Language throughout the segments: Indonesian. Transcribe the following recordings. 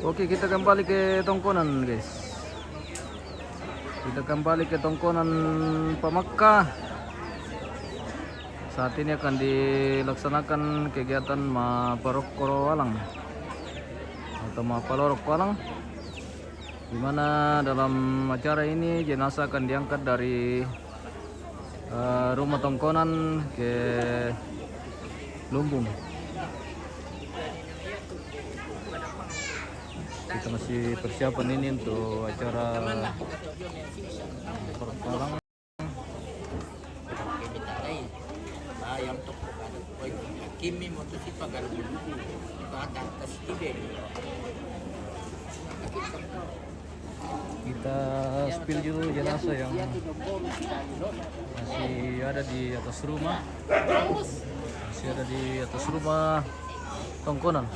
Oke, kita kembali ke tongkonan, guys. Kita kembali ke tongkonan Pamakkah. Saat ini akan dilaksanakan kegiatan Maparokoro Walang atau Mapalorok Walang, di mana dalam acara ini jenazah akan diangkat dari rumah tongkonan ke Lumbung. Kita masih persiapan ini untuk acara perkalang. Kita spill dulu jenazah yang masih ada di atas rumah. Masih ada di atas rumah tongkonan.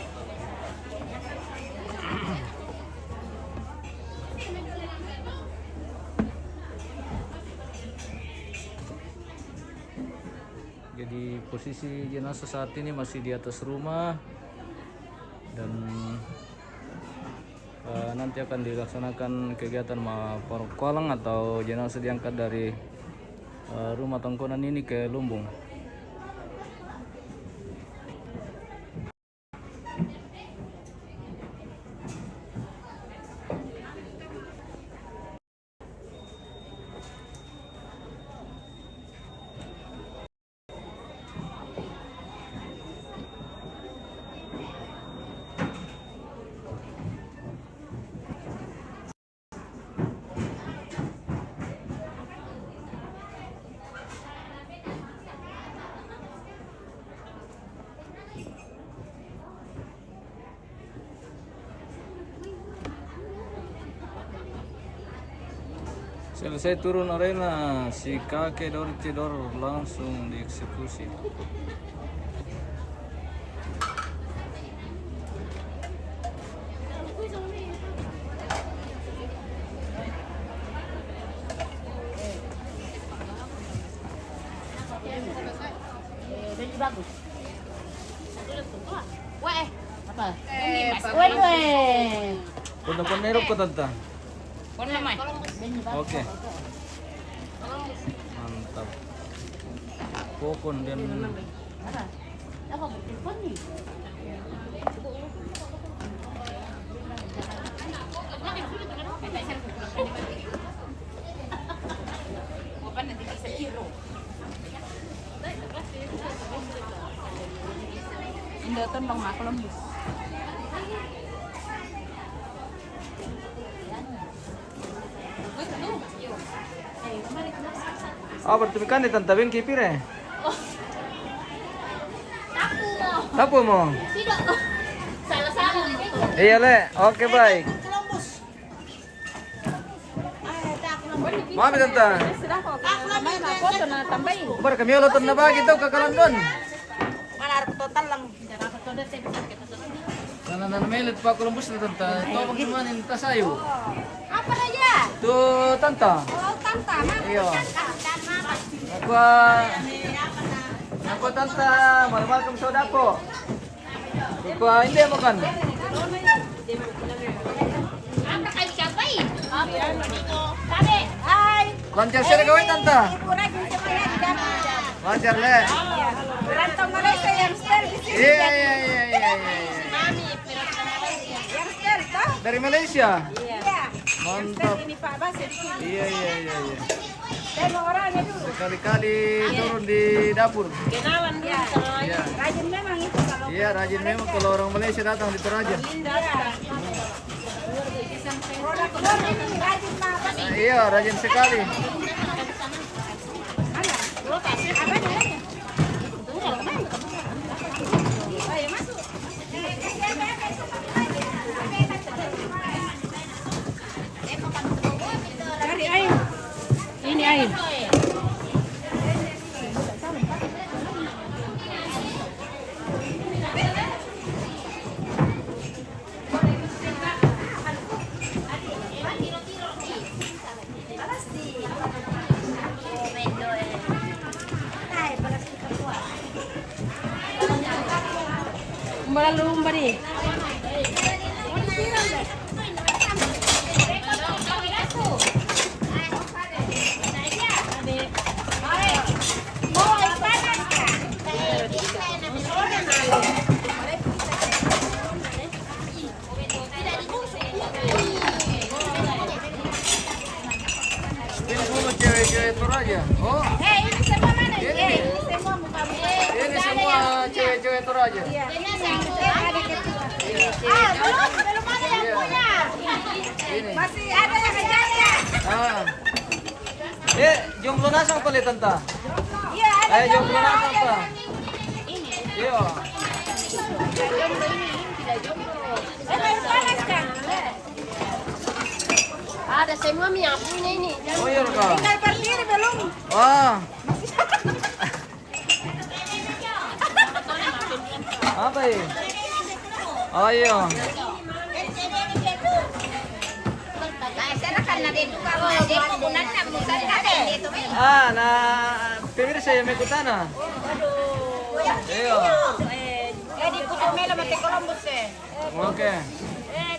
Jadi posisi jenazah saat ini masih di atas rumah dan nanti akan dilaksanakan kegiatan Maparokwalang atau jenazah diangkat dari rumah tongkonan ini ke Lumbung. Selesai turun arena, si kakek Dor Cedor langsung dieksekusi. Bagus. Apa? Punta Nero ko tanta. Oke. Mantap. Pokon dan Apa telepon nih? Indoton bang maklembus. bertumikan di tanta bengki pire. Tapu mo. Salah-salah. Iya le, oke baik. Mami tanta. Bar kami uloton na ba gitu kakalan doon. Total lang. Sana na melet pa Columbus na tanta. Tawag naman in tasayo. Apa aja? Tu tanta. Oh, tanta. Iyo. Ako tanta, malamal kang soda ko. Iko hindi mo kan. Apa kayo siapa eh? Sabi, hai. Lancar siya gawin tanta. Lancar le. Berantem Malaysia yang ster di sini. Iya. Mami, berantem Malaysia. Yang ster itu? Dari Malaysia. Iya. Mantap. Ini Pak Bas di sini. Iya. Tengok orangnya dulu. Sekali-kali turun di dapur. Kenalan dia. Iya. Rajin memang itu kalau. Iya, rajin memang kalau orang Malaysia datang di Toraja. Produk ini rajin Pak Bas. Nah, iya, rajin sekali. Apa namanya? Ayo masuk. Cari air. Ini air. Lumba di. aja. Ini yang ada ketua. Belum ada yang punya. Ini. Masih ada yang kejaya. Ah. Jomblo nasang pala tanta. Iya, ada Jomblo nasang pa. ini. Iyo. Jomblo ini tidak jomblo. Yang panas kan? Ada semua yang punya ini. Oh iya ka. Tinggal berdiri belum. Wah. Apa ini? Oh iya. Na pemirsa ya mekutana. Iyo. Di Puto Mela mati Columbus eh. Oke.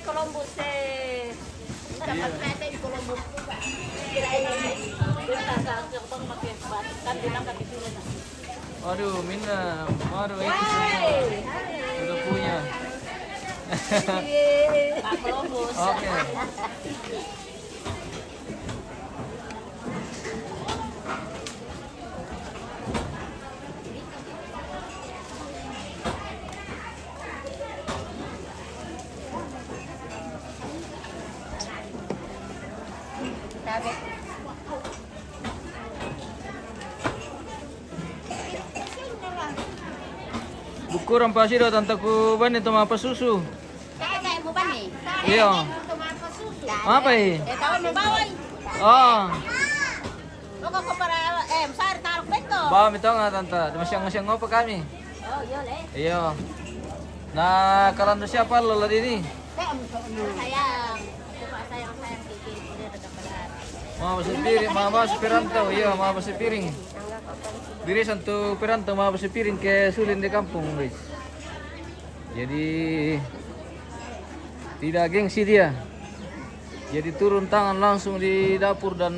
Columbus eh. Di Columbus. Waduh, minum. Waduh, itu semua. Udah punya. Pak Columbus. Oke. Bukurang pasti do tantaku ban itu apa susu. Kayak mau bani. Iya. Apa ini? Kawan mau bawa. Oh, Kok para besar taruh beto. bawa itu nggak tante? Masyang ngopo kami? Oh, iya le. Iya. Nah, kalian siapa lo ini? Sayang. Sayang kiki dia tetap berat. Mau basi piring, mau basi piranto, iya, mau basi piring. Biri santu piranto, mau basi piring ke sulin di kampung, guys. Jadi tidak gengsi dia. Jadi turun tangan langsung di dapur dan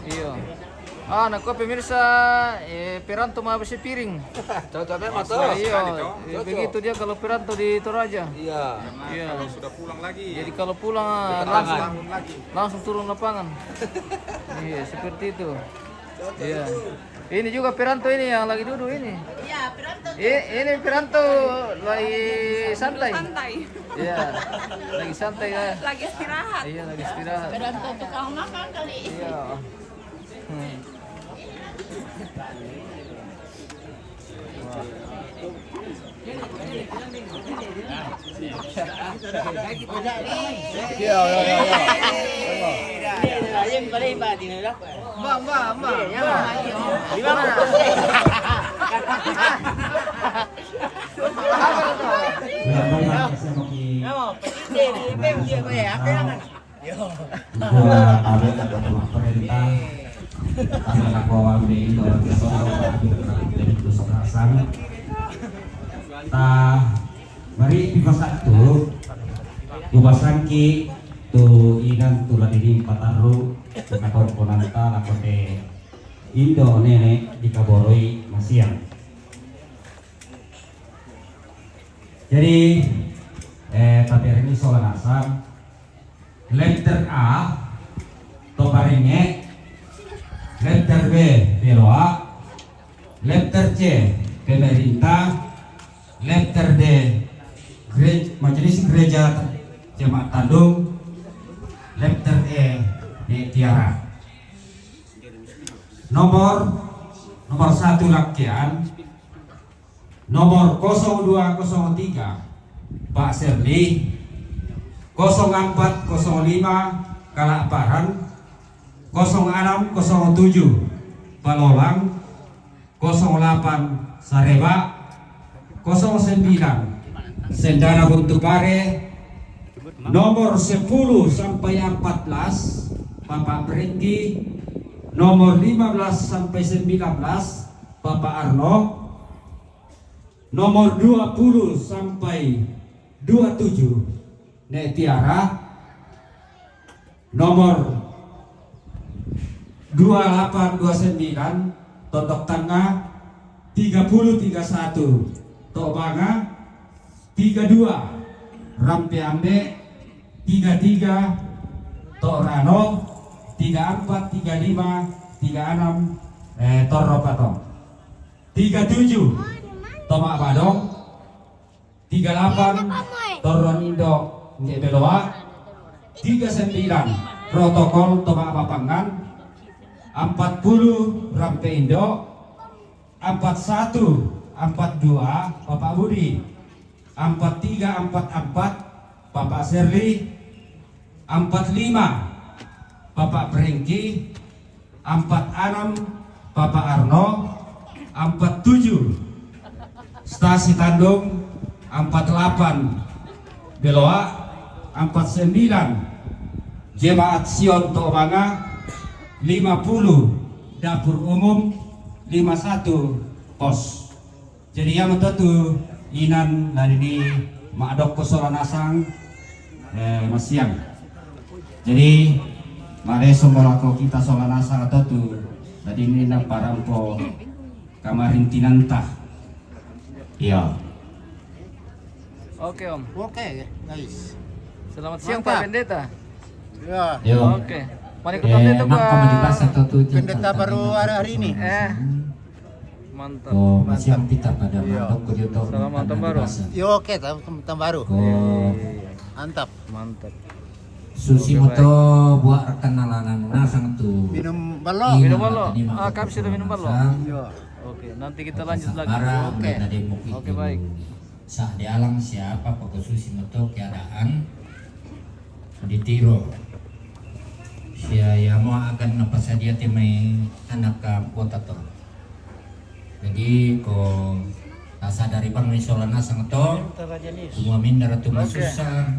iya. Nah, kok pemirsa, piranto mau basi piring. Cocoknya mas. Iya, begitu dia kalau piranto di Toraja. Iya. Iya. Sudah pulang lagi. Jadi kalau pulang langsung turun lapangan. Iya, seperti itu. Iya. Ini juga Piranto ini yang lagi duduk ini. Iya, Piranto. Ini Piranto lagi santai. Iya. Lagi santai ya. Lagi istirahat. Iya, lagi istirahat. Piranto tukang makan kali. Iya. Mari satu Ubasangki tu inan tulan ini pataru nakon konanta lakote Indo nene dikaboroi masiang. Jadi tapi hari ini soal asam letter A toparinge, letter B Beloa, letter C pemerintah, letter D Majelis Gereja Jemaat Tandung, letter E Tiara. Nomor 1 Rakyat, nomor 0203 Pak Serli, 0405 Kalakparan, 0607 Palolang, 08 Sareba, 09 Sendana Buntupare, nomor 10 sampai 14 Bapak Brengki, nomor 15 sampai 19 Bapak Arno, nomor 20 sampai 27 Nek Tiara, nomor 2829 Totok Tengah, 3031 Tok Banga, 32 Rampe Ambe, 33 Tok Rano, 34 35 36 Torro Patong, 37 Tomak Badong. 38 Toron Indo Nyebeloa. 39 Protokol Tomak Papangan. 40 Rampe Indo. 41 42 Bapak Budi. 43 44 Bapak Serli. 45 Bapak Berengki. 46 Bapak Arno. 47 Stasi Tandung. 48 Beloa. 49 Jemaat Sion Tobanga. 50 Dapur Umum. 51 Pos. Jadi yang tentu inan dari ini Makdok Kosolanasang Mas Siang. Jadi mari sombolako kita Solanasang atau tu tadi ini nak parampo kamarin tinantah. Iya. Oke Om. Oke, guys. Selamat siang Mantap. Pak Pendeta. Ya, Yo. Oke. Mari kita pendeta Pak. pendeta baru hari ini. Mantap. Oh, masih yang kita pada Iya. Makdok Kojoto. Selamat tahun baru. Yo, oke, tahun baru. Oh, Mantap. Mantap. Susi moto buat kenalan sangat tuh. Minum balok. Minum balok. Kami sudah minum balok. Yo. Oke, nanti kita lanjut lagi. Oke. Oke, baik. Saat dialang siapa pokok Susi moto keadaan ditiro. Saya mau akan apa saja temai anak ke kota tuh. Jadi ko rasa dari bang misolana sangat to semua mindar tu susah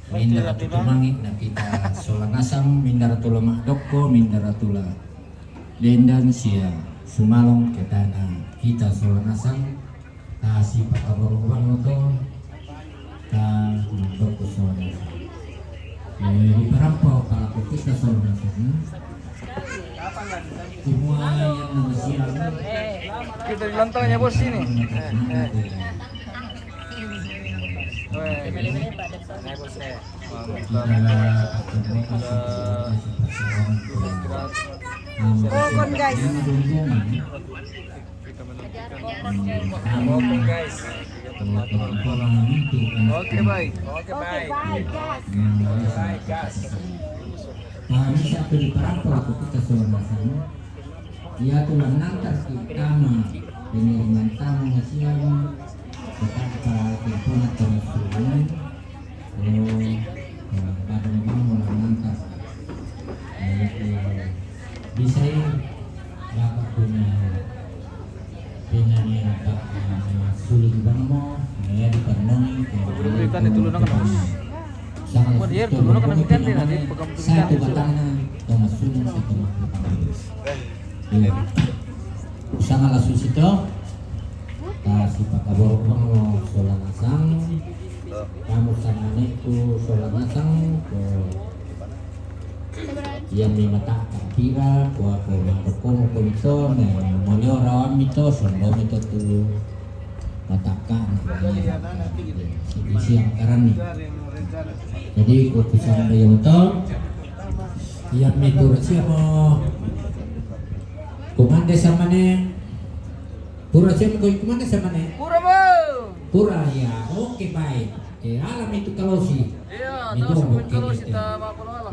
mindar tu mangit na kita solana sang mindar tu lemah doko mindar tu la dendan sia sumalong ketana kita solana sang kasih pakaboro bang to ta doko solana sang di parampau kalau kita solana sang semua yang siang Kita di lantainya bos sini. Kokon guys. Oke guys. Oke baik. Oke baik. Kami satu di perantau aku kita selama sana. Dia tuh menantar kita dengan tamu siang betapa tempat tersusun. Pada memang menantar. Bisa dapat punya penyanyi dapat sulit banget. Ya di penuhi. Berikan itu lunak kan bos. Oh, dia itu lunak kan bikin dia nanti pegang satu batangnya Thomas Sunan satu Usanga la susito kasih pakaboro bango solanasang kamu sama neku solanasang ko yang mata kira ko ako mangkono ko ito na molyo rawan mito sondo mito tu matakan siang karani jadi ko pisang bayo to yang mito siapa kumande sama ne pura siapa kau kumande sama ne Pura mau. pura ya oke baik alam itu kalau sih Iya, itu terus oke kalau gitu. kita mau alam.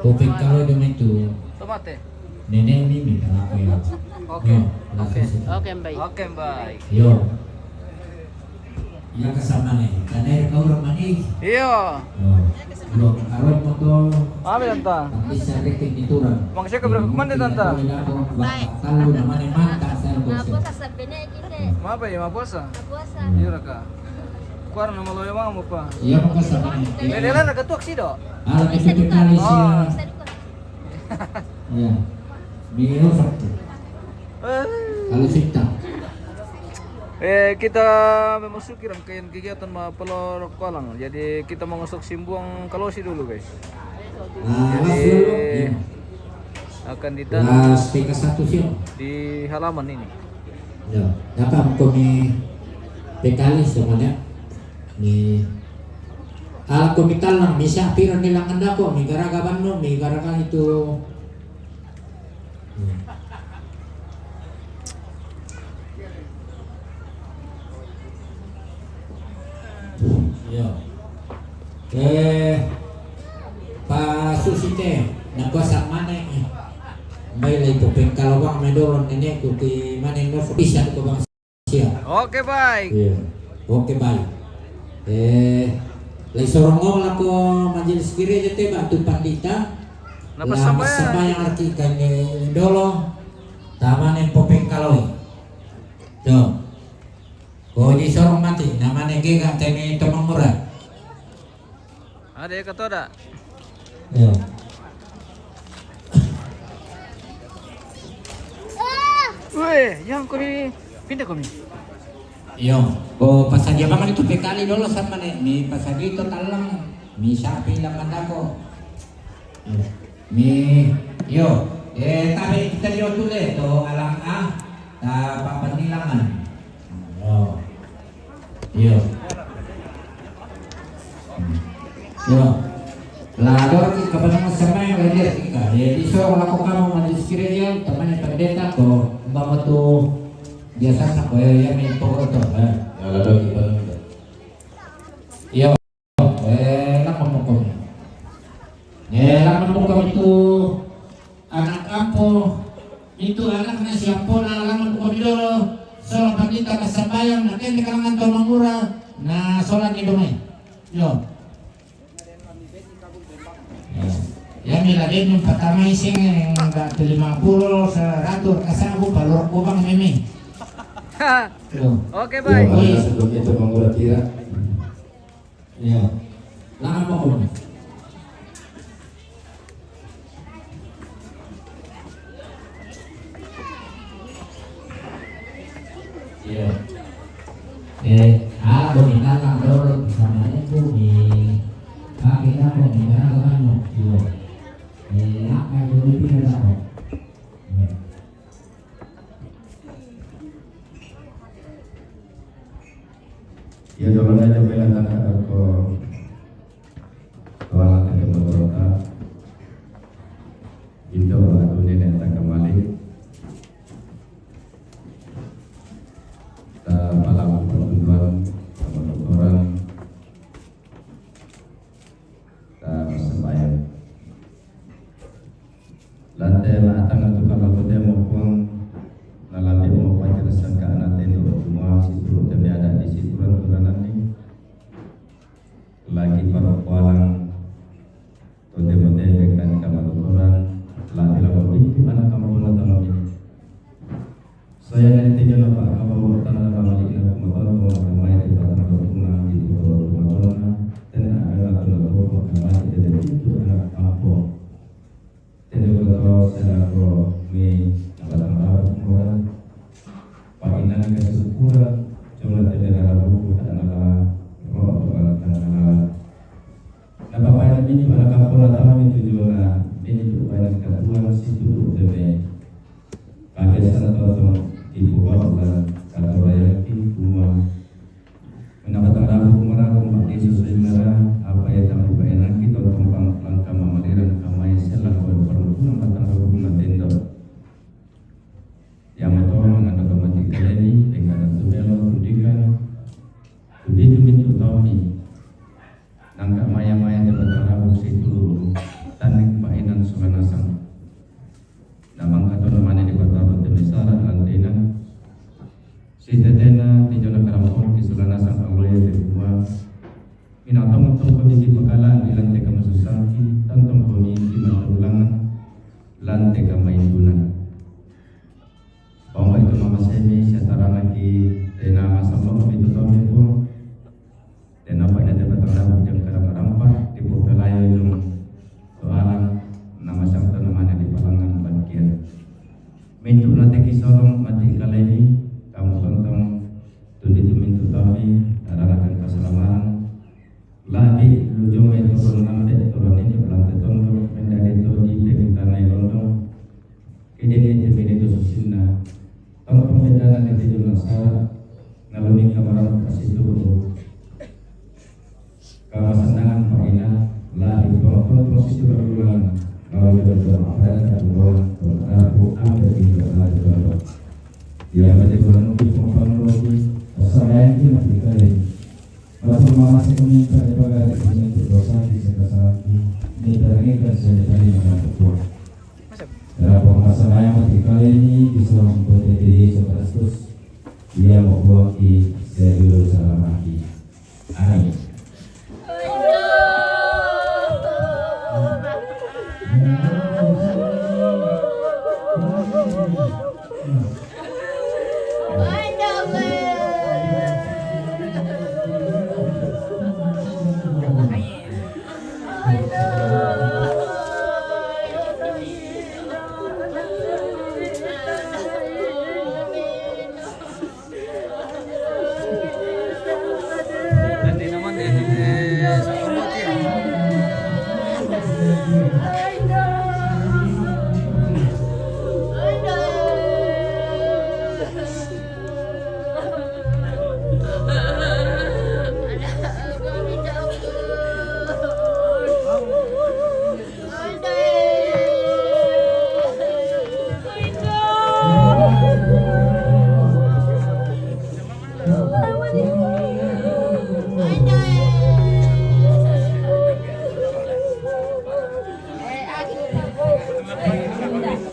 Kuping kalau dengan itu Tomate. nenek ini minta apa ya Oke. Yo, Oke. langsung situ. Oke, baik. Oke baik. Yo ya kesama nih karena kau orang manis Iya. lo kalau motor Ambil tante. bisa rekening itu orang Mang saya keberapa kemana tante? Baik. kalau namanya mantap saya Apa kasabene kita? Apa ya mau puasa? Puasa. Iya raka. Kuar nama lo yang mau apa? iya mau kesama nih Beneran raka tuh sih dok. alam itu kali sih Oh. Bisa duka. ya biro satu kalau cinta Kita memasuki rangkaian kegiatan pelor kolang. Jadi kita mengusuk simbuang kalosi dulu guys. nah Jadi dulu ya. akan ditanam Las PK1 sih di halaman ini. ya dapat kami PKL semuanya ni ala komital lang bisa pira nilang anda ko may garagaban no may garagan itu Yo. Pak Susite, nagwasak mana? May lay po pengkalawang medolon ini kuti mana no bisa ko bang siya. Oke, baik. Iya. Oke baik. Lay sorongong la ko majelis kiri jete batu pandita. Napa sambayan? Yang arti kani dolo taman po pengkalawi. Tuh. Ko di sorong mati namanya giga teni tomang murah. Ada yang kata ada? Iya. Weh, yang kuri pindah kami. Yo, ko pasadya bangan itu pekali dolo sama nih, mi pasadya itu talang, mi sapi lang mandako. Mi, yo, tabi kita yo tule to alang ta papanilangan. Oh, yo, yo. Lador ki kapan sama yang lihat kita. Jadi so kalau kamu majlis kiri teman yang pendeta ko bawa tu biasa nak yang itu itu. Lador ki baru. Yo, nak memukum. Nak memukum itu anak apa? Itu anaknya siapa? Nak memukum dulu. Soal pendeta kesabayang nanti di kalangan tolong murah. Nah, solat itu nih. Yo. Ya miladin yung pertama ising enggak 50 100 kasabu balur kubang mimi. Oke, baik. Sebelum itu mengurat kira. Ya. Lama apa kau? Iya. Kita akan dorong sama itu di kita mau bicara dengan lo. Apa yang dulu kita dapat? Ya jalan aja bilang tangga aku tualang ke Motorota Indo atau nenek tak kembali malam pertemuan sama orang sembahyang lantai matang atau kalau kita mau puang nalanti mau pancasila ke anak tendo semua situ tapi ada di situ orang ini lagi para pualang tote-tote dengan kamar orang lagi lalu di mana kamu pulang tanam ini saya nanti jangan pak kamu tanam tanam ini kamu tahu kamu main di tanah rumah di rumah dan ada lalu kamu tidak itu anak apa tidak betul saya kalau me nama orang paginan kesyukuran cuma tidak ada buku dan ada roh nah bapak ini pada kampung taman itu juga ini tuh banyak ketuaan situ demi pakai satu ibu bapak kata raya itu rumah mendapat ada rumah di sesuai merah apa yang tamu enak kita tumpang langkah mamadiran kamai selang perlu mendapat rumah tenda yang betul mengandalkan mati kalian dengan tubelo tudikan tudi itu tahu nangka maya-maya dapat rabu situ tanik mainan sumenasang namang kata namanya di kota Rote Besar Antena si tetena di jalan Karamong kisulanasang Allah ya kedua minatong kondisi bekalan di lantai kemasusaki tantong komisi matulangan lantai kamaindunan bahwa itu mama semi setara lagi nama sama itu tahu itu dan apa yang dapat terdapat jam kadang-kadang di popelaya itu soalan nama sang namanya di palangan bankian mintu nanti kisorong mati kali ini kamu tonton tundi itu mintu tapi adakan keselamatan lagi lujung itu turun ini berlantai tonton menjadi itu di tanah lontong kejadian itu susunah kalau pembedaan itu jelas ngalami kamaran kasih itu kawasan perina lah itu proses itu berulang kalau kita berada di bawah aku ambil itu adalah dia pada bulan itu komponologi saya ini masih kali Transformasi kami pada dengan dosa di sekasar ini terangkan saja tadi dengan betul. Dalam pembahasan ayat kali ini bisa membuat diri Yesus Kristus dia membuat serius dalam hati. Amin. Nanti naman din sa kumot yan.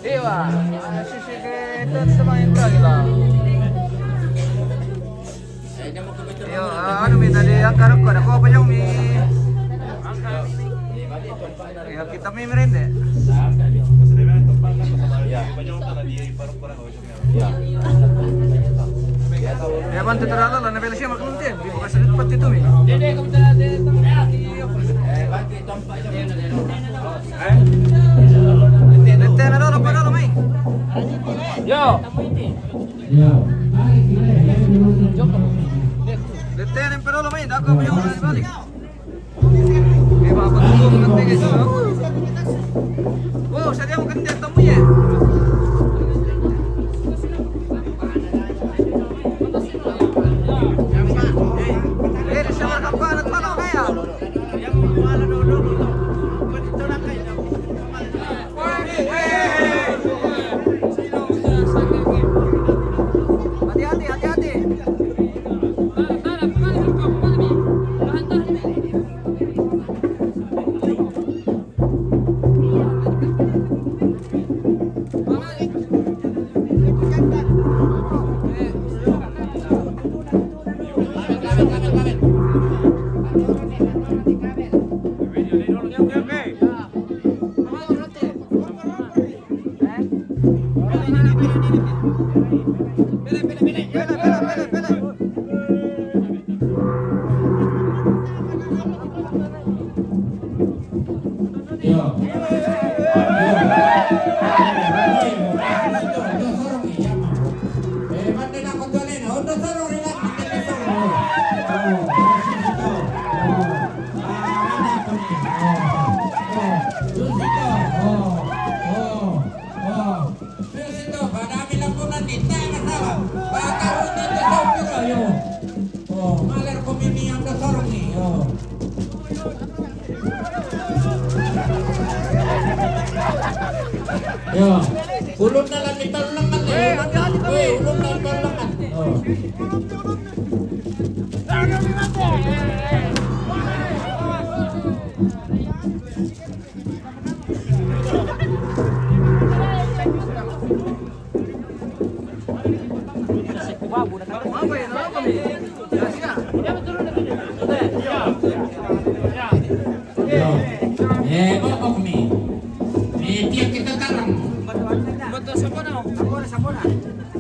Iwa, sisi kita semain lagi lah. Yo, ano mi tadi ang karok ko, ako pa yung mi. Ya kita mi merende. Ya bantu terlalu lah, nabela siya makuntin. Di buka salit pati itu mi. Lente na dolo pa dolo mai. Yo. Ya. Lente na pero mai, dako pa yung balik. Eh baka pagtulong natin guys. Wow, sadya mo kandidat mo ya. Eh, siya makapanat pa lang kaya. Hati-hati, hati-hati. Ya, ulun na lang ito langan eh. Ulun na ito langan. Oh. Apa ya? Apa nih? Ya, siap. Apa kami? Tiap kita tarang. Betul sabona. Sabona.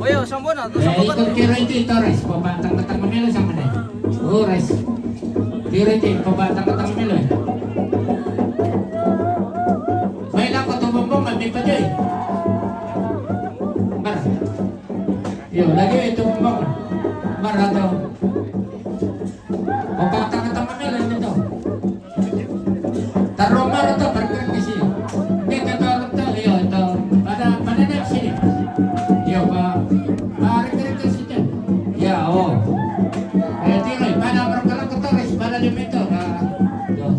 Oh iya, sabona. Ikut kira itu res, pembatang ketang memelo sama deh. Oh res. Kira itu pembatang ketang memelo. Baiklah kau tuh bombong ambil pajoy. Bar. Yo lagi itu bombong. Bar atau. Pembatang ketang memelo itu. Taruh mana tuh bergerak di sini. Kita taruh tuh, yo itu. Pada di sini. Yo pak. Bergerak di situ. Ya oh. Tiroy, pada bergerak ke Torres, pada di meter. Yo.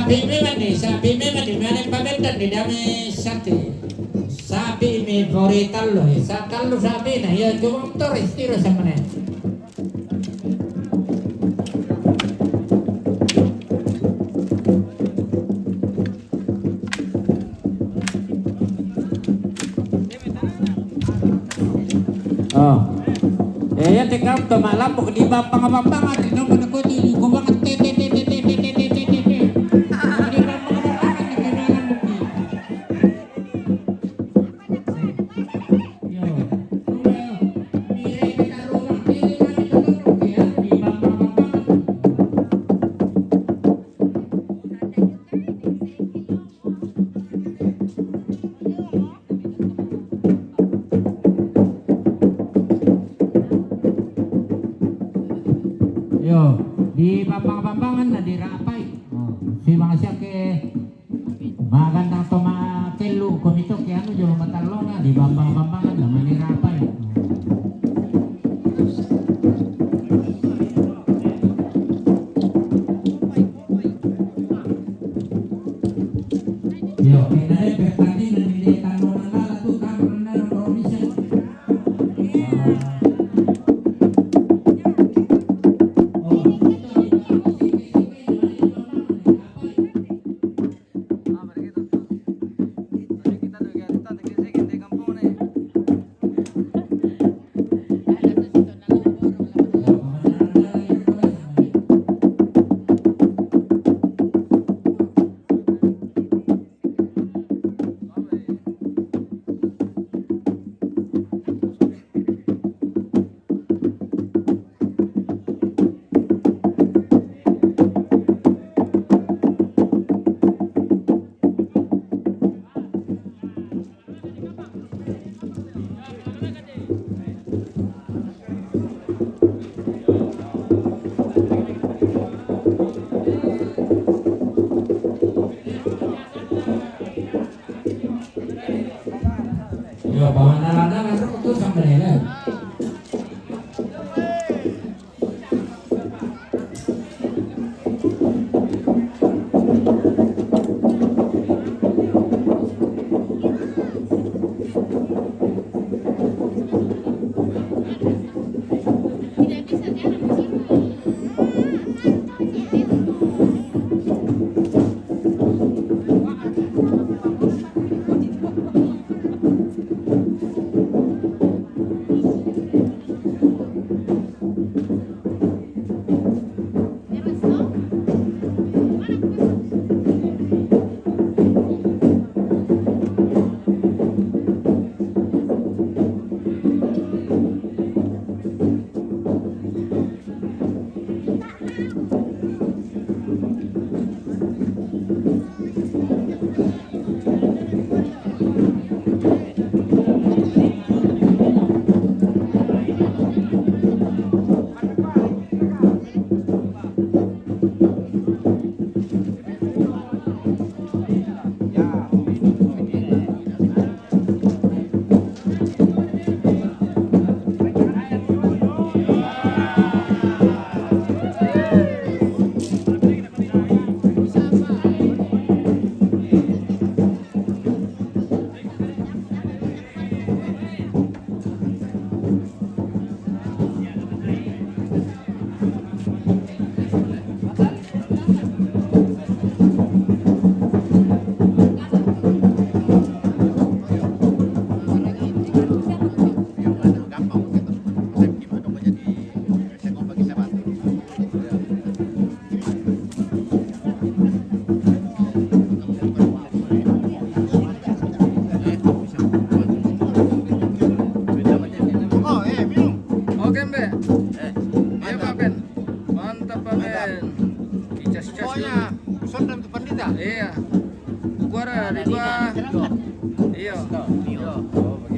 sapi memang di mana pabenda di dame sate. Sapi mi fori tallo, tallo sapi na ya cuma motor istiro sama nih. Oh, ya tinggal tuh malam bukan di bampang-bampangan, di nomor aku di gubang tete. Yo, di bambang-bambangan na diraapay. Si mga siya ke magandang tumakelu komito kaya ano yung matalong na di bambang-bambangan na maniraapay. Yo, kinare bertadi na nilitano na lalato karon na ng probinsya. Yo, bawa nalada ngaduk itu sampai nela. Iya. Gua di gua. Iya.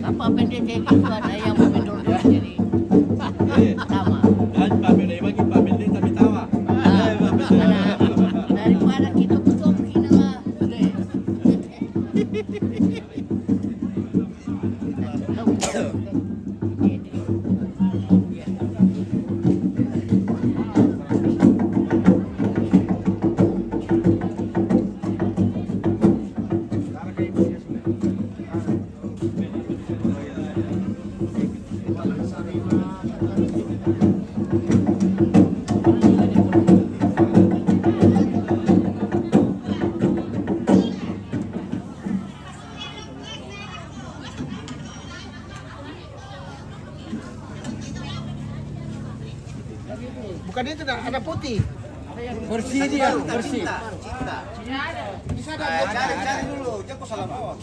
Apa pendek itu ada yang menurut jadi sama. Dan pamilya bagi pamilya tapi tawa. Daripada kita betul kita mah. bukan itu, ada putih. Bersih dia, bersih. Cari dulu, jangan salah bawa.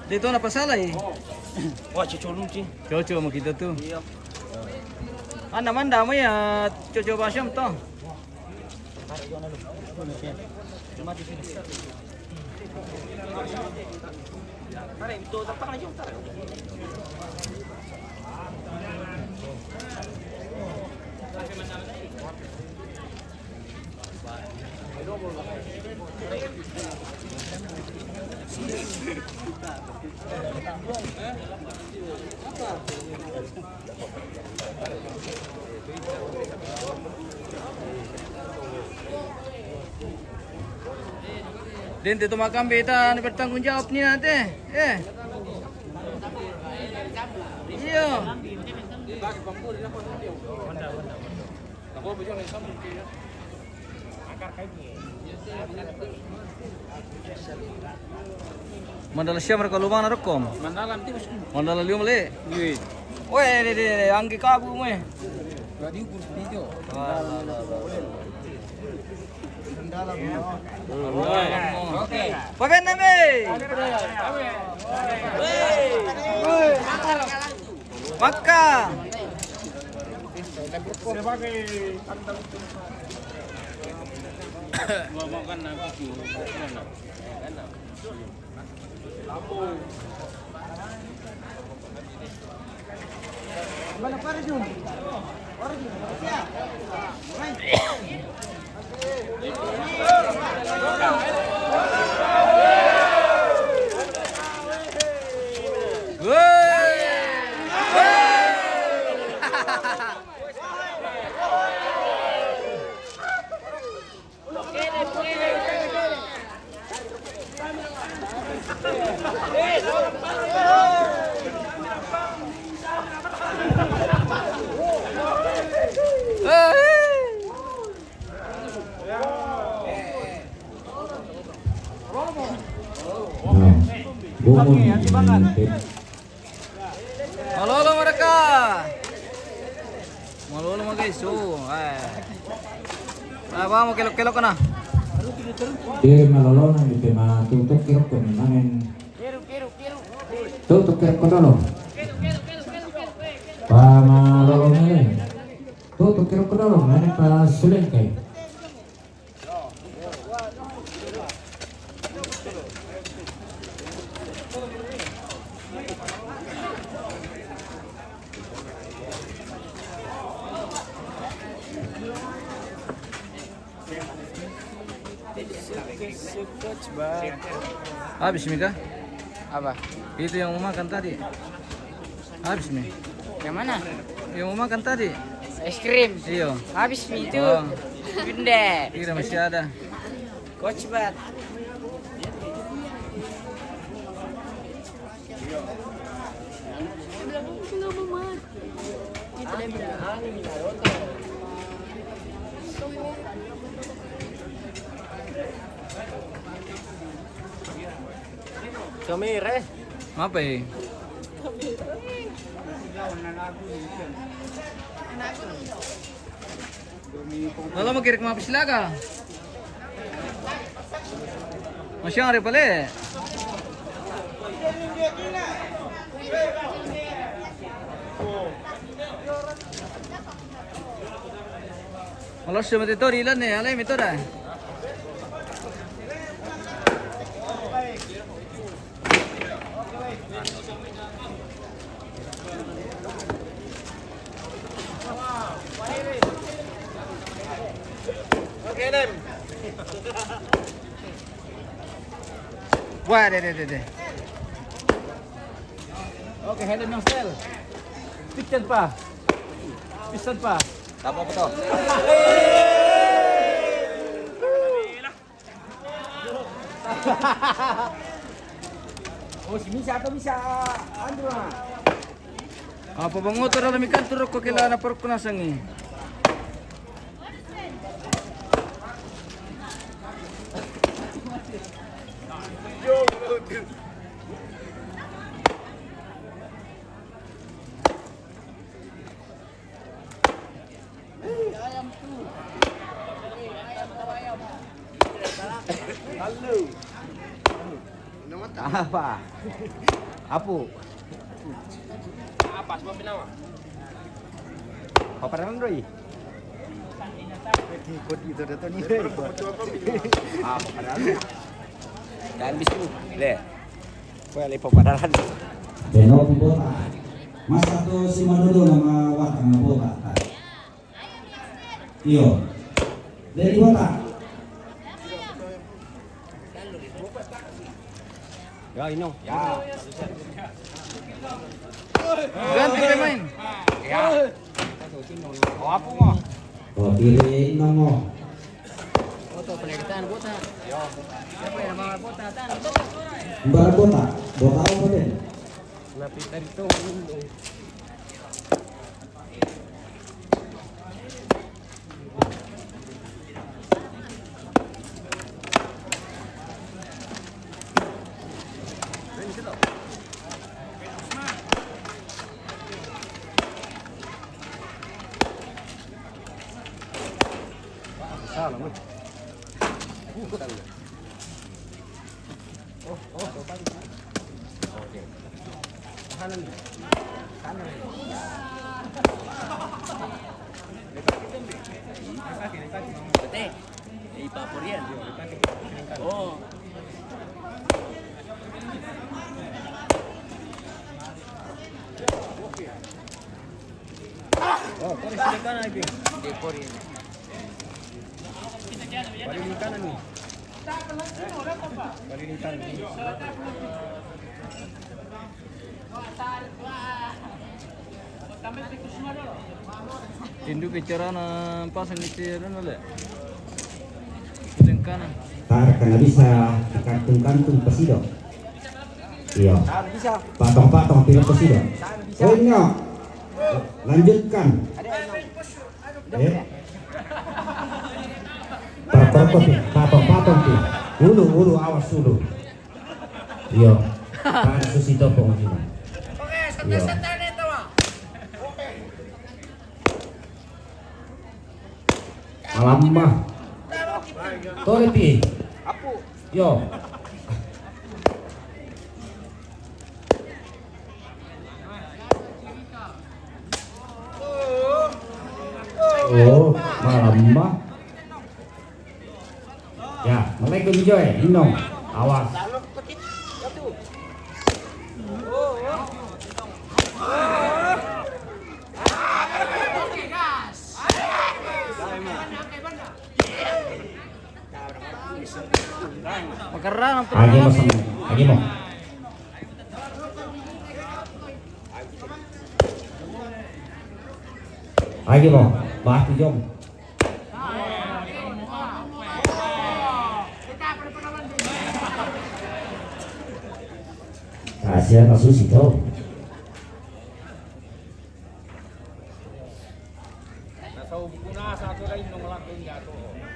Dito na pasala eh. Wah, cuculung sih. Coco mo kita tuh. Naman damo ya coco basyam to. Din dito makambita bertanggung jawab nih nanti. Iya. Mandala siya mereka lumang na rekom. Mandalam ti bos. Mandala lium le. Iya. Weh, de angki kabu mo eh. Gadi ukur video. Oke. Pakai name. Maka. Malolo mereka. Malolo mga guys. Apa mau kelok-kelok ka na? Dia malolo nang di tema tutup kirok ko namin. Tutup kirok ko dolo. Pa malolo ngayon. Tutup kirok ko dolo namin pa sulen kay. Habis mi kah? Apa? Itu yang mau makan tadi. Habis mi. Yang mana? Yang mau makan tadi. Es krim. Iya. Habis mie itu. Oh. Bunda. Kira masih ada. Coach bat. Kamera. Apa ya? Lalu mau kirim apa silaga? Masih ada pale. Kalau sudah itu rilan nih, alay itu dah. Oke, Nem. Wah, deh. Oke, hand ng style. Piston pa. Apa betul? Oh, si Misa Andrew ah. Apa bang motor na mi kantor ko kailangan na parok ko na sangi. Apa? Apu. Apa sebab pinawa? Paparan Roy. Ikut itu datang ni. Ah, paparan. Dan bisu. Le. Boleh paparan. Beno bota. Mas satu si Madodo nama watang na bota. Iyo. Dari bota. Ya, ini. Ya. Ganti pemain. Ya. Oh, apa mo? Oh, kiri nongo. Foto penelitian bota. Siapa yang nama bota tan? Mbak bota. Bota apa deh? Lapitan itu. Salah, mo. Oh. Oh, koris di kanan lagi. Di koris. Paling di kanan nih. Paling di kanan. Tindu bicara na pasang bicara na le. Yang kanan. Tar karena bisa kantung-kantung pesido. Iya. Bisa. Patong-patong pilih pesido. Oh ini oh. Lanjutkan. Patong-patong, patong-patong tuh. Ulu awas dulu. Iya. Pak Susito pengunjung. Oke, Iya. santai itu, Pak. Alamak. Toreti. Apu. Yo. Oh, malam mah. Ya, Assalamualaikum Joy. Inong. Awas. Makarang ang Lagi mo sama. Lagi mo. Lagi mo. Bati Jom. Kasihan Pak Susito.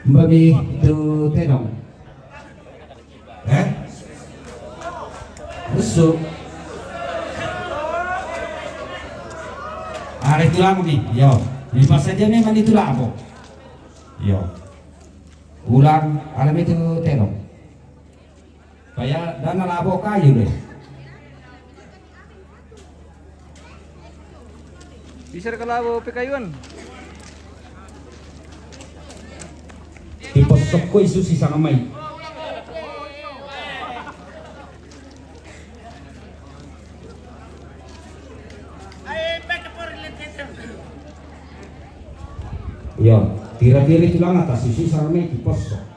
Babi tu tenong. Busuk. Ada tulang nih, yo. Lima saja memang itulah apa? Yo. Ulang alam itu tenong. Kayak dana labo kayu deh. Bisa kalabo pikayuan. Tipo sokoi susi sama mai. Yo, tira-tira tulang atas susi sama mai tipo sok.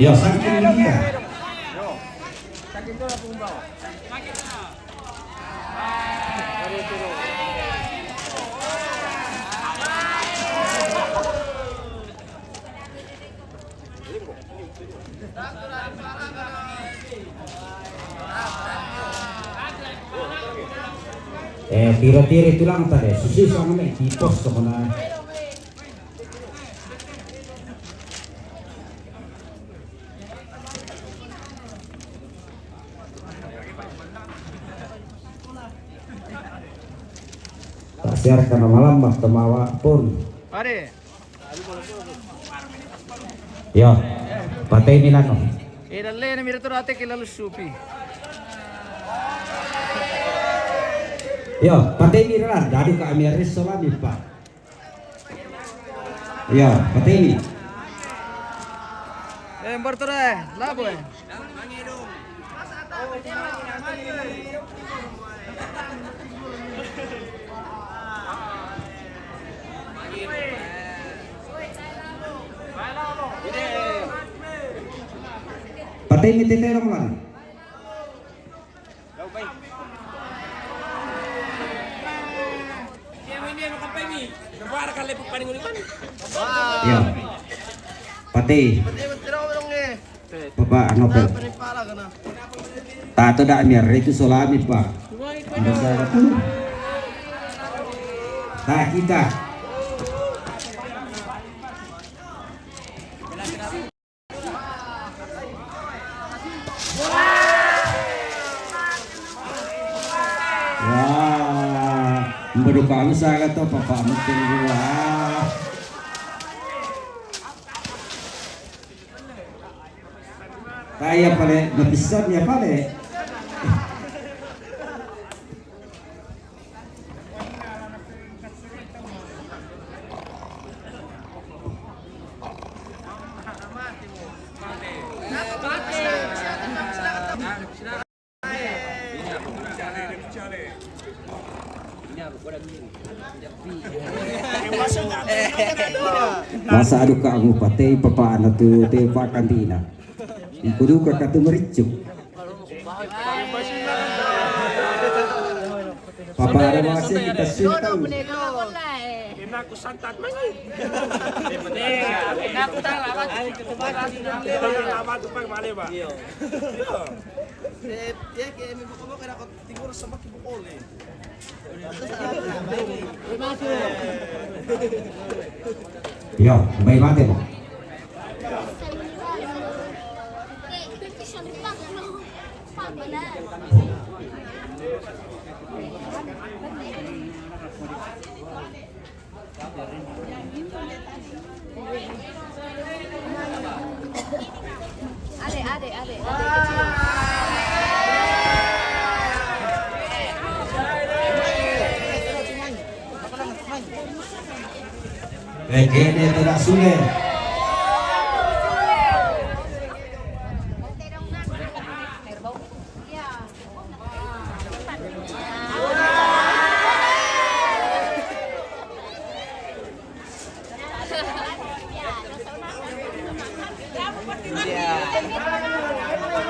Yo, sakit dia. Tira-tira itu lang tadi. Susi sama nih di pos kemana? Tak siar karena malam bah temawa pun. Pare. Yo, patay nila no. Dalle na mirato ate kilalo supi. Yo, patay nila. Dadu ka Ameris solami pa. Yo, patay ni. Bertore, labo eh. Patay ni titerong lang. Yo. Patay. Papa ano pa? Tato da mi itu solami pa. Anda sa tu. Tak kita. Wah, berduka besar kata papa mungkin gua. Kaya pale, napisan niya pale. Masa adu ka ang patay papaan na tu tepa kantina. Ikudu ka katu mericuk. Papa ada masih kita sultan. Aku santat lagi. Aku tak lawat. Apa tu pang male ba? Iya. Ya kayak minggu kamu kena kau tidur sama kibu oleh. Yo, bayi mati mo. Adek. Kene tidak sulit.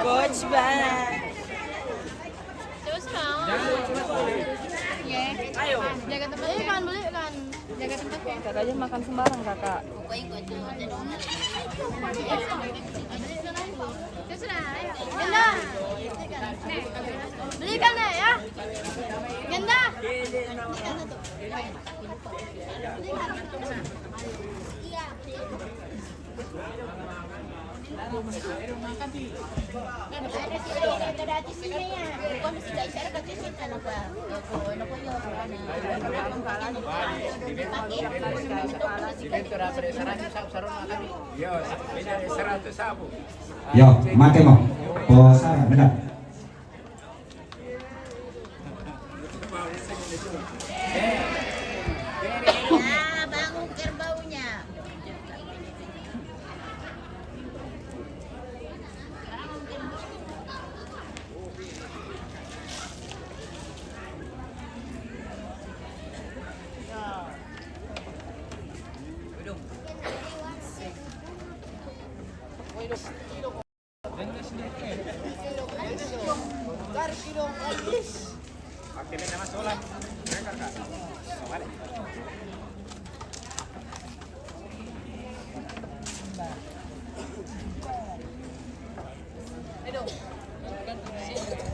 Coach banget. Terus mau? Ayo. Jaga tempat kan, beli kan. Jaga tempat ya. Kakak aja makan sembarang kakak. Terserah, ayo. Ganda. Belikan deh ya. Ganda. Yo, mati mo. Oh, sarap benar. Bangun kerbaunya. Aduh.